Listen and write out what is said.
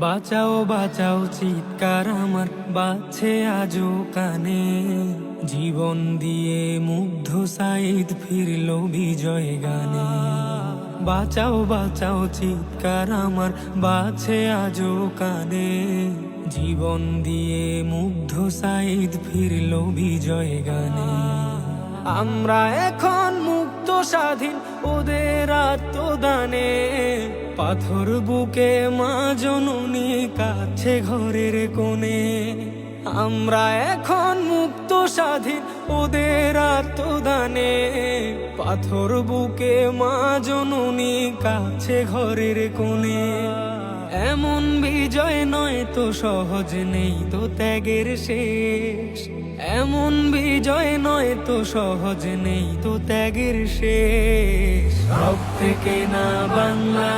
বাঁচাও বাঁচাও চিৎকার আমার বাজছে আজও কানে। জীবন দিয়ে মুগ্ধ সাইদ ফিরল বিজয় গানে। বাঁচাও বাঁচাও চিৎকার আমার বাজছে আজও কানে। জীবন দিয়ে মুগ্ধ সাইদ ফিরল বিজয় গানে। আমরা এখন মুক্ত স্বাধীন ওদের আত্মদানে। পাথর বুকে মা জননী কাছে ঘরের কোণে। আমরা এখন মুক্ত স্বাধীন ওদের আত্মদানে। পাথর বুকে মা জননী কাছে ঘরের কোণে। এমন বিজয় নয় তো সহজ, নেই তো ত্যাগের শেষ। এমন বিজয় নয় তো সহজ, নেই তো ত্যাগের শেষ। রক্তে কেনা বাংলা